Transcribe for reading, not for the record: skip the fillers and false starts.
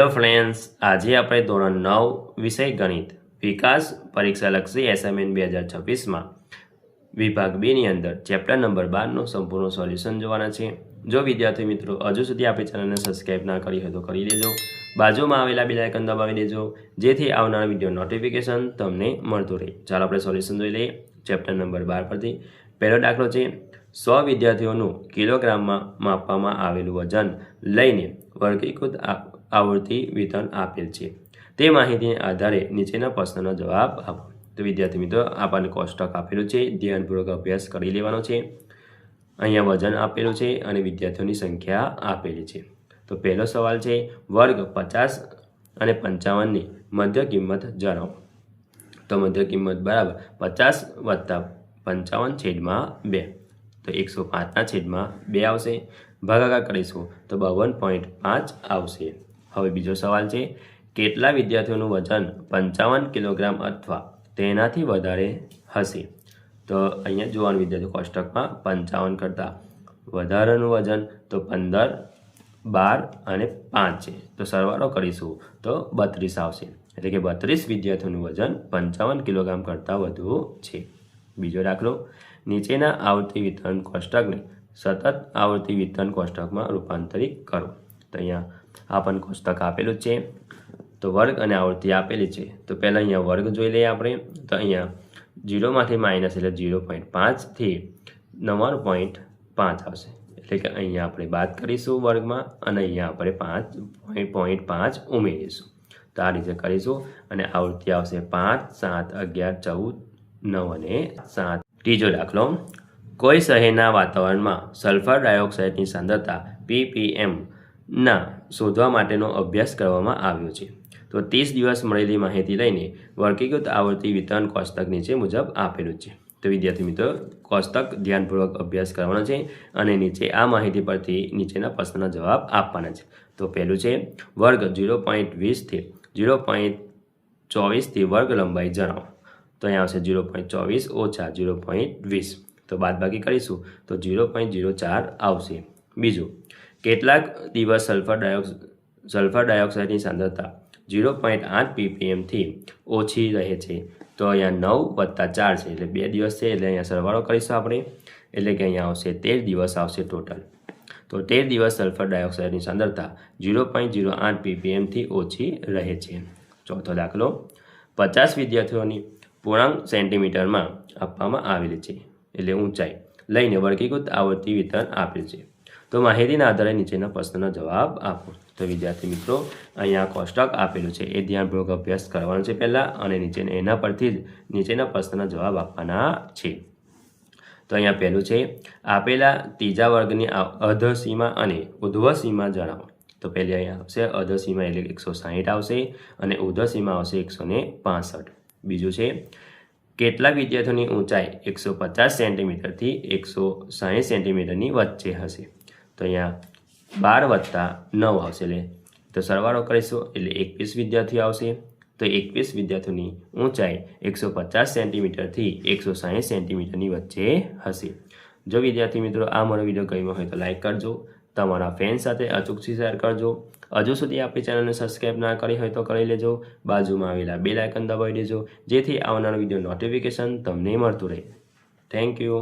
Hello friends, આજે આપણે ધોરણ 9 વિષય ગણિત વિકાસ પરીક્ષાલક્ષી એસાઇનમેન્ટ 2026માં વિભાગ 2ની અંદર ચેપ્ટર નંબર 12નું સંપૂર્ણ સોલ્યુશન જોવાના છે। જો વિદ્યાર્થી મિત્રો હજુ સુધી આપણી ચેનલને સબસ્ક્રાઇબ ના કરી હોય તો કરી લેજો, બાજુમાં આવેલા બેલ આઇકન દબાવી દેજો જેથી આવનારા વિડીયો નોટિફિકેશન તમને મળતું રહે। ચાલો આપણે સોલ્યુશન જોઈ લઈએ। ચેપ્ટર નંબર 12 પરથી પહેલો દાખલો છે 100 વિદ્યાર્થીઓનું કિલોગ્રામમાં માપવામાં આવેલું વજન લઈને વર્ગીકૃત આવૃત્તિ વિતરણ આપેલ છે। તે માહિતીના આધારે નીચેના પ્રશ્નનો જવાબ આપો। તો વિદ્યાર્થી મિત્રો આપણને કોષ્ટક આપેલું છે, ધ્યાનપૂર્વક અભ્યાસ કરી લેવાનો છે। અહીંયા વજન આપેલું છે અને વિદ્યાર્થીઓની સંખ્યા આપેલી છે। તો પહેલો સવાલ છે વર્ગ 50 અને 55ની મધ્ય કિંમત જણાવો। તો મધ્ય કિંમત બરાબર 50 + 55/2, તો 105/2 આવશે। ભાગાકાર કરીશું તો 52.5 આવશે। હવે બીજો સવાલ છે કેટલા વિદ્યાર્થીઓનું વજન 55 કિલોગ્રામ અથવા તેનાથી વધારે હશે। તો અહીંયા જોવાનું વિદ્યાર્થી કોષ્ટકમાં 55 કરતાં વધારેનું વજન તો 15, 12 અને 5 છે, તો સરવાળો કરીશું તો 32 આવશે। એટલે કે 32 વિદ્યાર્થીઓનું વજન 55 કિલોગ્રામ કરતાં વધુ છે। બીજો દાખલો નીચેના આવૃત્તિ વિતરણ કોષ્ટકને સતત આવૃત્તિ વિતરણ કોષ્ટકમાં રૂપાંતરિત કરો। તો અહીંયા આપણને કોષ્ટક આપેલું છે, તો વર્ગ અને આવૃત્તિ આપેલી છે। તો પહેલાં અહીંયા વર્ગ જોઈ લઈએ આપણે। તો અહીંયા 0માંથી માઇનસ એટલે 0.5 થી 99.5 આવશે। એટલે કે અહીંયા આપણે બાદ કરીશું વર્ગમાં અને અહીંયા આપણે 5.5 ઉમેરીશું। તો આ રીતે કરીશું અને આવૃત્તિ આવશે 5, 7, 11, 14, 9 અને 7। ત્રીજો દાખલો કોઈ શહેરના વાતાવરણમાં સલ્ફર ડાયોક્સાઇડની સાંદ્રતા ppm ના શોધવા માટેનો અભ્યાસ કરવામાં આવ્યો છે। તો 30 દિવસ મળેલી માહિતી લઈને વર્ગીકૃત આવૃત્તિ વિતરણ કોષ્ટક નીચે મુજબ આપેલું છે। તો વિદ્યાર્થી મિત્રો કોષ્ટક ધ્યાનપૂર્વક અભ્યાસ કરવાનો છે અને નીચે આ માહિતી પરથી નીચેના પ્રશ્નના જવાબ આપવાના છે। તો પહેલું છે વર્ગ 0.20 થી 0.24 થી વર્ગ લંબાઈ જણાવો। તો અહીંયા આવશે 0.24 ઓછા 0.20, તો બાદબાકી કરીશું તો 0.04 આવશે। બીજું કેટલાક દિવસ સલ્ફર ડાયોક્સાઇડની સાંદ્રતા 0.8 ppm થી ઓછી રહે છે। તો અહીંયા 9 + 4 છે એટલે 2 દિવસ છે, એટલે અહીંયા સરવાળો કરીશું આપણે, એટલે કે અહીંયા આવશે 13 દિવસ આવશે ટોટલ। તો 13 દિવસ સલ્ફર ડાયોક્સાઇડની સાંદ્રતા 0.08 ppm થી ઓછી રહે છે। ચોથો દાખલો 50 વિદ્યાર્થીઓની પૂર્ણાંક સેન્ટીમીટરમાં આપવામાં આવેલી છે, એટલે ઊંચાઈ લઈને વર્ગીકૃત આવૃત્તિ વિતરણ આપેલ છે। તો માહિતીના આધારે નીચેના પ્રશ્નનો જવાબ આપો। તો વિદ્યાર્થી મિત્રો અહીંયા કોષ્ટક આપેલું છે એ ધ્યાનપૂર્વક અભ્યાસ કરવાનો છે પહેલાં, અને એના પરથી જ નીચેના પ્રશ્નના જવાબ આપવાના છે। તો અહીંયા પહેલું છે આપેલા ત્રીજા વર્ગની અધસીમા અને ઉર્ધ્વસીમા જણાવો। તો પહેલી અહીંયા આવશે અધસીમા એટલે 160 આવશે અને ઉર્ધ્વસીમા આવશે 165। બીજું છે કેટલા વિદ્યાર્થીઓની ઊંચાઈ 150 સેન્ટીમીટરથી 160 સેન્ટીમીટરની વચ્ચે હશે। તો અહીંયા 12 + 9 આવશે, એટલે તો સરવાળો કરીશું એટલે 21 વિદ્યાર્થીઓ આવશે। તો 21 વિદ્યાર્થીઓની ઊંચાઈ 150 સેન્ટીમીટરથી 160 સેન્ટીમીટરની વચ્ચે હશે। જો વિદ્યાર્થી મિત્રો આ મારો વિડીયો ગમ્યો હોય તો લાઇક કરજો, તમારા ફ્રેન્ડ સાથે અચૂકથી શેર કરજો। હજુ સુધી આપણી ચેનલને સબસ્ક્રાઇબ ના કરી હોય તો કરી લેજો, બાજુમાં આવેલા બેલ આઇકન દબાવી દેજો જેથી આવનારો વિડીયો નોટિફિકેશન તમને મળતું રહે। Thank you.